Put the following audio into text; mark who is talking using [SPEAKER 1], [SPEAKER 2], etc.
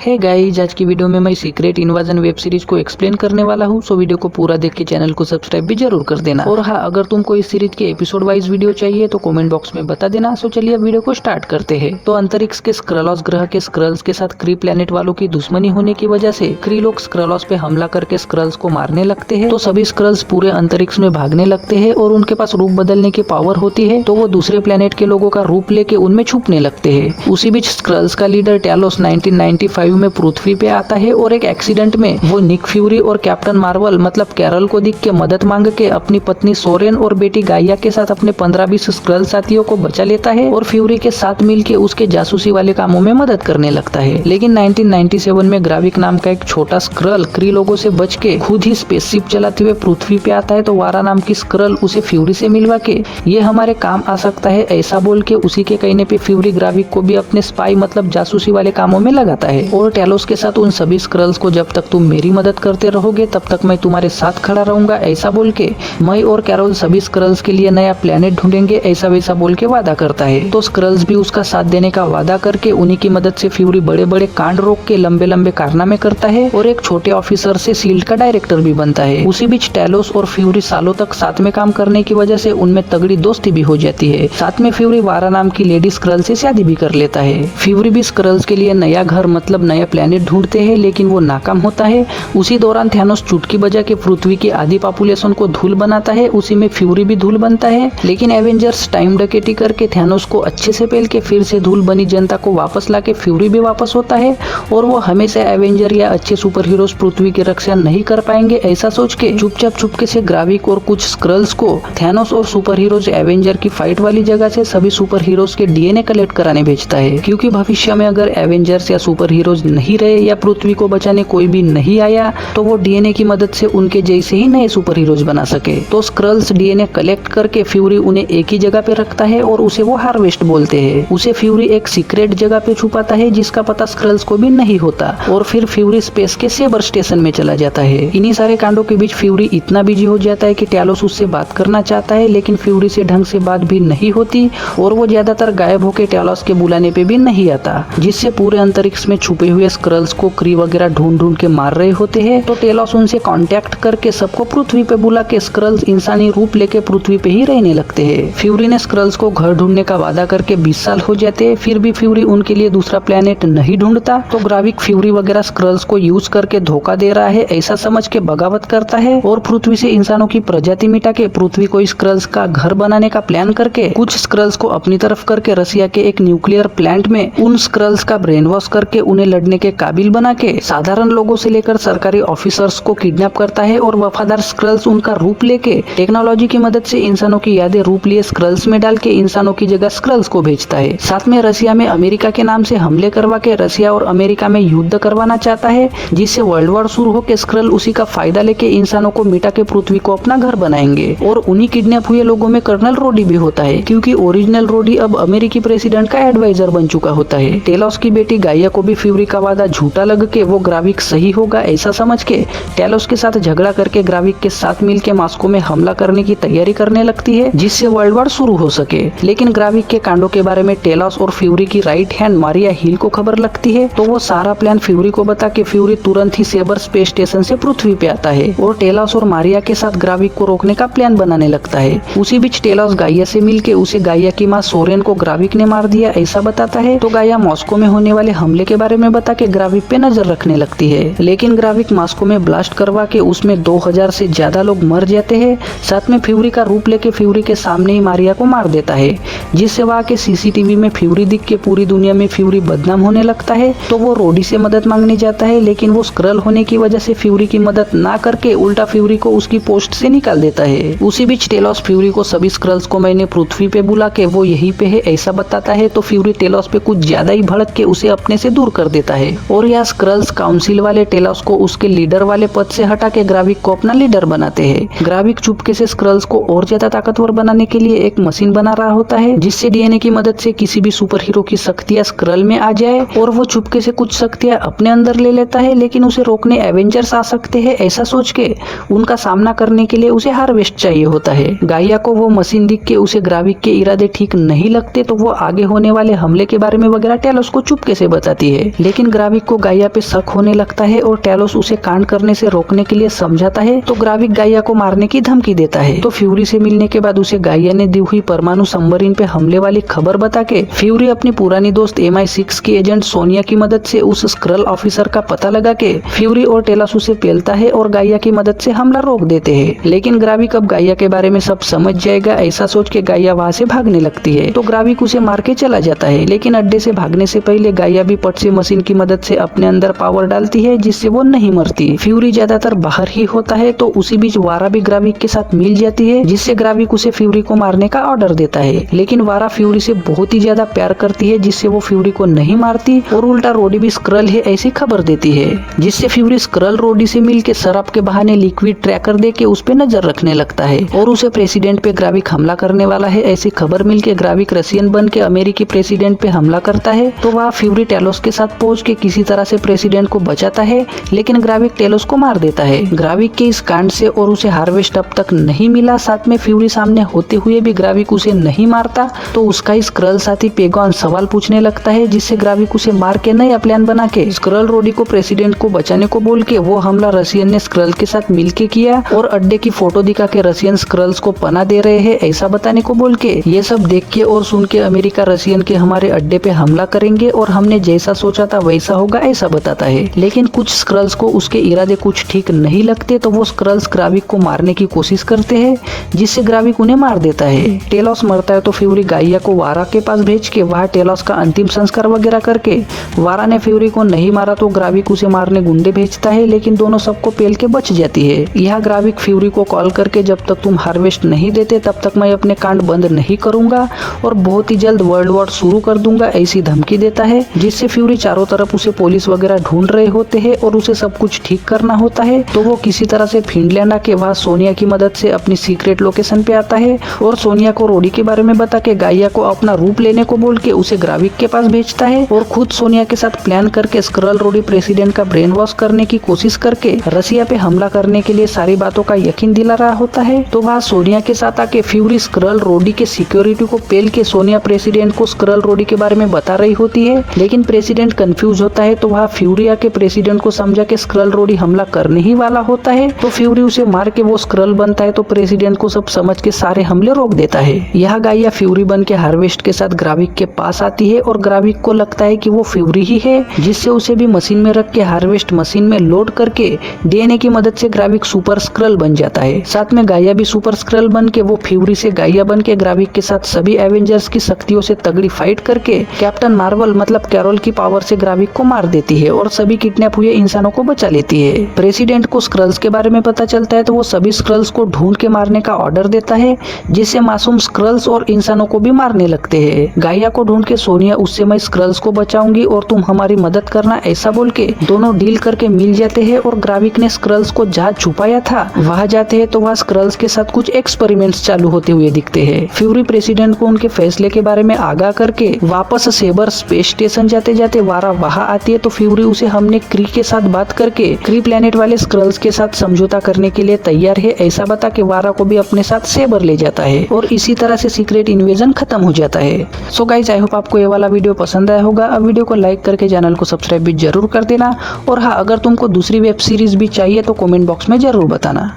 [SPEAKER 1] Hey guys, आज की video में मैं सीक्रेट इन्वाजन वेब सीरीज को एक्सप्लेन करने वाला हूँ। सो वीडियो को पूरा देख के चैनल को सब्सक्राइब भी जरूर कर देना। और हाँ, अगर तुमको इस सीरीज के एपिसोड वाइज वीडियो चाहिए तो कमेंट बॉक्स में बता देना। सो चलिए अब वीडियो को स्टार्ट करते हैं। तो अंतरिक्ष के स्क्रलोस ग्रह के स्क्रल्स के साथ क्री प्लेनेट वालों की दुश्मनी होने की वजह से क्री लोग स्क्रलोस पे हमला करके स्क्रल्स को मारने लगते हैं। तो सभी स्क्रल्स पूरे अंतरिक्ष में भागने लगते हैं और उनके पास रूप बदलने की पावर होती है। तो वो दूसरे प्लेनेट के लोगों का रूप लेके उनमें छुपने लगते हैं। उसी बीच स्क्रल्स का लीडर टैलोस 1995 में पृथ्वी पे आता है और एक एक्सीडेंट में वो निक फ्यूरी और कैप्टन मार्वल मतलब कैरल को दिख के मदद मांग के अपनी पत्नी सोरेन और बेटी गाइया के साथ अपने 15-20 स्क्रल साथियों को बचा लेता है और फ्यूरी के साथ मिलके उसके जासूसी वाले कामों में मदद करने लगता है। लेकिन 1997 में ग्राविक नाम का एक छोटा स्क्रल क्री लोगों से बच के खुद ही स्पेसशिप चलाते हुए पृथ्वी पे आता है। तो वारा नाम की स्क्रल उसे फ्यूरी से मिलवा के ये हमारे काम आ सकता है ऐसा बोल के उसी के कहने पे फ्यूरी ग्राविक को भी अपने स्पाई मतलब जासूसी वाले कामों में लगाता है। और टैलोस के साथ उन सभी स्क्रल्स को जब तक तुम मेरी मदद करते रहोगे तब तक मैं तुम्हारे साथ खड़ा रहूंगा ऐसा बोल के मैं और कैरोल सभी स्क्रल्स के लिए नया प्लेनेट ढूंढेंगे ऐसा वैसा बोल के वादा करता है। तो स्क्रल्स भी उसका साथ देने का वादा करके उन्हीं की मदद से फ्यूरी बड़े बड़े कांड रोक के लंबे लंबे कारनामे करता है और एक छोटे ऑफिसर से शील्ड का डायरेक्टर भी बनता है। उसी बीच टैलोस और फ्यूरी सालों तक साथ में काम करने की वजह से उनमें तगड़ी दोस्ती भी हो जाती है। साथ में फ्यूरी वारा नाम की लेडी स्क्रल से शादी भी कर लेता है। फ्यूरी भी स्क्रल्स के लिए नया घर मतलब नया प्लेनेट ढूंढते हैं लेकिन वो नाकाम होता है। उसी दौरान थैनोस चुटकी बजा के पृथ्वी की आधी पॉपुलेशन को धूल बनाता है। उसी में फ्यूरी भी धूल बनता है। लेकिन एवेंजर्स टाइम डकैती करके थैनोस को अच्छे से पेल के फिर से धूल बनी जनता को वापस लाके फ्यूरी भी वापस होता है और वो हमेशा एवेंजर या अच्छे सुपर हीरोज पृथ्वी की रक्षा नहीं कर पाएंगे ऐसा सोच के चुपचाप चुपके से ग्राविक और कुछ स्क्रल्स को थैनोस और सुपर हीरोज एवेंजर की फाइट वाली जगह से सभी सुपर हीरोज के डीएनए कलेक्ट कराने भेजता है। क्योंकि भविष्य में अगर एवेंजर्स या सुपर हीरोज नहीं रहे या पृथ्वी को बचाने कोई भी नहीं आया तो वो डीएनए की मदद से उनके जैसे ही नए सुपर हीरोज बना सके। तो स्क्रल्स डीएनए कलेक्ट करके फ्यूरी उन्हें एक ही जगह पे रखता है और उसे वो हार्वेस्ट बोलते हैं। उसे फ्यूरी एक सीक्रेट जगह पे छुपाता है जिसका पता स्क्रल्स को भी नहीं होता और फिर फ्यूरी स्पेस के सेबर स्टेशन में चला जाता है। इन्हीं सारे कांडों के बीच फ्यूरी इतना बिजी हो जाता है कि टैलोस उससे बात करना चाहता है लेकिन फ्यूरी से ढंग से बात भी नहीं होती और वो ज्यादातर गायब होकर टैलोस के बुलाने पे भी नहीं आता, जिससे पूरे अंतरिक्ष में छुपे हुए स्क्रल्स को क्री वगैरह ढूंढ ढूंढ के मार रहे होते हैं। तो टेलॉस उनसे कांटेक्ट करके सबको पृथ्वी पे बुला के स्क्रल्स इंसानी रूप लेके पृथ्वी पे ही रहने लगते हैं। फ्यूरी ने स्क्रल्स को घर ढूंढने का वादा करके 20 साल हो जाते हैं, फिर भी फ्यूरी उनके लिए दूसरा प्लेनेट नहीं ढूंढता। तो ग्राविक फ्यूरी वगैरह स्क्रल्स को यूज करके धोखा दे रहा है ऐसा समझ के बगावत करता है और पृथ्वी से इंसानों की प्रजाति मिटा के पृथ्वी को स्क्रल्स का घर बनाने का प्लान करके कुछ स्क्रल्स को अपनी तरफ करके रसिया के एक न्यूक्लियर प्लांट में उन स्क्रल्स का ब्रेन वॉश करके उन्हें लड़ने के काबिल बना के साधारण लोगों से लेकर सरकारी ऑफिसर्स को किडनैप करता है और वफादार स्क्रल्स उनका रूप लेके टेक्नोलॉजी की मदद से इंसानों की यादें रूप लिए स्क्रल्स में डाल के इंसानों की जगह स्क्रल्स को भेजता है। साथ में रसिया में अमेरिका के नाम से हमले करवा के रसिया और अमेरिका में युद्ध करवाना चाहता है जिससे वर्ल्ड वॉर शुरू होकर स्क्रल उसी का फायदा लेके इंसानों को मिटा के पृथ्वी को अपना घर बनाएंगे। और उन्हीं किडनैप हुए लोगों में कर्नल रोडी भी होता है क्योंकि ओरिजिनल रोडी अब अमेरिकी प्रेसिडेंट का एडवाइजर बन चुका होता है। टेलॉस की बेटी गाइया को भी फ्यूरी का वादा झूठा लग के वो ग्राविक सही होगा ऐसा समझ के टेलॉस के साथ झगड़ा करके ग्राविक के साथ मिलके मॉस्को में हमला करने की तैयारी करने लगती है जिससे वर्ल्ड वॉर शुरू हो सके। लेकिन ग्राविक के कांडों के बारे में टेलॉस और फ्यूरी की राइट हैंड मारिया हिल को खबर लगती है तो वो सारा प्लान फ्यूरी को बता के फ्यूरी तुरंत ही सेबर स्पेस स्टेशन से पृथ्वी पे आता है और टेलॉस और मारिया के साथ ग्राविक को रोकने का प्लान बनाने लगता है। उसी बीच टेलॉस गाइया से मिलके उसे गाइया की माँ सोरेन को ग्राविक ने मार दिया ऐसा बताता है। तो गाइया मॉस्को में होने वाले हमले के बारे में बता के ग्राविक पे नजर रखने लगती है लेकिन ग्राविक मॉस्को में ब्लास्ट करवा के उसमें 2000 से ज्यादा लोग मर जाते हैं। साथ में फ्यूरी का रूप लेके फ्यूरी के सामने ही मारिया को मार देता है जिससे वहाँ के सीसीटीवी में फ्यूरी दिख के पूरी दुनिया में फ्यूरी बदनाम होने लगता है। तो वो रोडी से मदद मांगने जाता है लेकिन वो स्क्रल होने की वजह से फ्यूरी की मदद ना करके उल्टा फ्यूरी को उसकी पोस्ट से निकाल देता है। उसी बीच टेलॉस फ्यूरी को सभी स्क्रल्स को मैंने पृथ्वी पे बुला के वो यहीं पे है ऐसा बताता है तो फ्यूरी टेलॉस पे कुछ ज्यादा ही भड़क के उसे अपने से दूर कर देता है और यह स्क्रल्स काउंसिल वाले टेलॉस को उसके लीडर वाले पद से हटा के ग्राविक को अपना लीडर बनाते हैं। ग्राविक चुपके से स्क्रल्स को और ज्यादा ताकतवर बनाने के लिए एक मशीन बना रहा होता है जिससे डीएनए की मदद से किसी भी सुपर हीरो की शक्तियां स्क्रल में आ जाए और वो चुपके से कुछ शक्तियां अपने अंदर ले लेता है लेकिन उसे रोकने एवेंजर्स आ सकते हैं ऐसा सोच के उनका सामना करने के लिए उसे हार्वेस्ट चाहिए होता है। गाइया को वो मशीन दिख के उसे ग्राविक के इरादे ठीक नहीं लगते तो वो आगे होने वाले हमले के बारे में वगैरह टेलॉस को चुपके से बताती है लेकिन ग्राविक को गाइया पे शक होने लगता है और टेलोस उसे कांड करने से रोकने के लिए समझाता है। तो ग्राविक गाइया को मारने की धमकी देता है। तो फ्यूरी से मिलने के बाद उसे गाइया ने दी हुई परमाणु सबमरीन पे हमले वाली खबर बता के फ्यूरी अपनी पुरानी दोस्त MI6 की एजेंट सोनिया की मदद से उस स्क्रल ऑफिसर का पता लगा के फ्यूरी और टेलोस उसे पेलता है और गाइया की मदद से हमला रोक देते हैं। लेकिन ग्राविक अब गाइया के बारे में सब समझ जाएगा ऐसा सोच के गाइया वहाँ से भागने लगती है। तो ग्राविक उसे मार के चला जाता है। लेकिन अड्डे से भागने से पहले गाइया भी पटसी मशीन की मदद से अपने अंदर पावर डालती है जिससे वो नहीं मरती। फ्यूरी ज्यादातर बाहर ही होता है। तो उसी बीच वारा भी ग्राविक के साथ मिल जाती है जिससे ग्राविक उसे फ्यूरी को मारने का ऑर्डर देता है। लेकिन वारा फ्यूरी से बहुत ही ज्यादा प्यार करती है जिससे वो फ्यूरी को नहीं मारती और उल्टा रोडी भी स्क्रल है ऐसी खबर देती है, जिससे फ्यूरी स्क्रल रोडी से मिल के शराब के बहाने लिक्विड ट्रैकर दे के उस पे नजर रखने लगता है और उसे प्रेसिडेंट पे ग्राविक हमला करने वाला है ऐसी खबर मिल के ग्राविक रशियन बन के अमेरिकी प्रेसिडेंट पे हमला करता है। तो वहाँ फ्यूरी टेलोस के साथ पहुंच के किसी तरह से प्रेसिडेंट को बचाता है, लेकिन ग्राविक टेलोस को मार देता है। ग्राविक के इस कांड से और उसे हार्वेस्ट अब तक नहीं मिला, साथ में फ्यूरी सामने होते हुए भी ग्राविक उसे नहीं मारता। तो उसका ही स्क्रल साथी पेगॉन सवाल पूछने लगता है जिससे ग्राविक उसे मार के नया प्लान बना के स्क्रल रोडी को प्रेसिडेंट को बचाने को बोल के वो हमला रशियन ने स्क्रल के साथ मिलके किया और अड्डे की फोटो दिखा के रशियन स्क्रल्स को पना दे रहे हैं ऐसा बताने को बोल के ये सब देख के और सुन के अमेरिका रशियन के हमारे अड्डे पे हमला करेंगे और हमने जैसा सोचा था वैसा होगा ऐसा बताता है। लेकिन कुछ स्क्रल्स को उसके इरादे कुछ ठीक नहीं लगते तो वो स्क्रल्स ग्राविक को मारने की कोशिश करते हैं जिससे ग्राविक उन्हें मार देता है। टेलोस मरता है तो फ्यूरी गाइया को वारा के पास भेज के वहाँ टेलोस का अंतिम संस्कार वगैरह करके वारा ने फ्यूरी को नहीं मारा तो ग्राविक उसे मारने गुंडे भेजता है, लेकिन दोनों सबको पेल के बच जाती है। यह ग्राविक फ्यूरी को कॉल करके जब तक तुम हार्वेस्ट नहीं देते तब तक मैं अपने कांड बंद नहीं करूंगा और बहुत ही जल्द वर्ल्ड वॉर शुरू कर दूंगा ऐसी धमकी देता है, जिससे फ्यूरी चारों तरफ उसे पुलिस वगैरह ढूंढ रहे होते हैं और उसे सब कुछ ठीक करना होता है। तो वो किसी तरह से फिनलैंड आके वहाँ सोनिया की मदद से अपनी सीक्रेट लोकेशन पे आता है और सोनिया को रोडी के बारे में बता के गाइया को अपना रूप लेने को बोल के उसे ग्राविक के पास भेजता है और खुद सोनिया के साथ प्लान करके स्क्रल रोडी प्रेसिडेंट का ब्रेन वॉश करने की कोशिश करके रसिया पे हमला करने के लिए सारी बातों का यकीन दिला रहा होता है। तो वहाँ सोनिया के साथ आके फ्यूरी स्क्रल रोडी के सिक्योरिटी को पेल के सोनिया प्रेसिडेंट को स्क्रल रोडी के बारे में बता रही होती है, लेकिन प्रेसिडेंट कंफ्यूज होता है। तो वहाँ फ्यूरी आके प्रेसिडेंट को समझा के स्क्रल रोडी हमला करने ही वाला होता है। तो फ्यूरी उसे मार के वो स्क्रल बनता है तो प्रेसिडेंट को सब समझ के सारे हमले रोक देता है। यह गाइया फ्यूरी बन के हार्वेस्ट के साथ ग्राविक के पास आती है और ग्राविक को लगता है कि वो फ्यूरी ही है, जिससे उसे भी मशीन में रख के हार्वेस्ट मशीन में लोड करके डीएनए की मदद से ग्राविक सुपर स्क्रल बन जाता है। साथ में गाइया भी सुपर स्क्रल बन के वो फ्यूरी से गाइया बन के ग्राविक के साथ सभी एवेंजर्स की शक्तियों से तगड़ी फाइट करके कैप्टन मार्वल मतलब कैरोल की पावर से ग्राविक को मार देती है और सभी किडनैप हुए इंसानों को बचा लेती है। प्रेसिडेंट को स्क्रल्स के बारे में पता चलता है तो वो सभी स्क्रल्स को ढूंढ के मारने का ऑर्डर देता है, जिससे मासूम स्क्रल्स और इंसानों को भी मारने लगते हैं। गाइया को ढूंढ के सोनिया उससे मैं स्क्रल्स को बचाऊंगी और तुम हमारी मदद करना ऐसा बोल के दोनों डील करके मिल जाते हैं और ग्राविक ने स्क्रल्स को जहाँ छुपाया था वहाँ जाते हैं तो वहाँ स्क्रल्स के साथ कुछ एक्सपेरिमेंट्स चालू होते हुए दिखते हैं। फ्यूरी प्रेसिडेंट को उनके फैसले के बारे में आगाह करके वापस सेबर स्पेस स्टेशन जाते जाते वारा वहाँ आती है तो फ्यूरी उसे हमने क्री के साथ बात करके क्री प्लेनेट वाले स्क्रल्स के साथ समझौता करने के लिए तैयार है ऐसा बता के वारा को भी अपने साथ सेबर ले जाता है और इसी तरह से सीक्रेट इन्वेजन खत्म हो जाता है। सो गाइस आई होप आपको ये वाला वीडियो पसंद आया होगा। अब वीडियो को लाइक करके चैनल को सब्सक्राइब भी जरूर कर देना और हाँ, अगर तुमको दूसरी वेब सीरीज भी चाहिए तो कमेंट बॉक्स में जरूर बताना।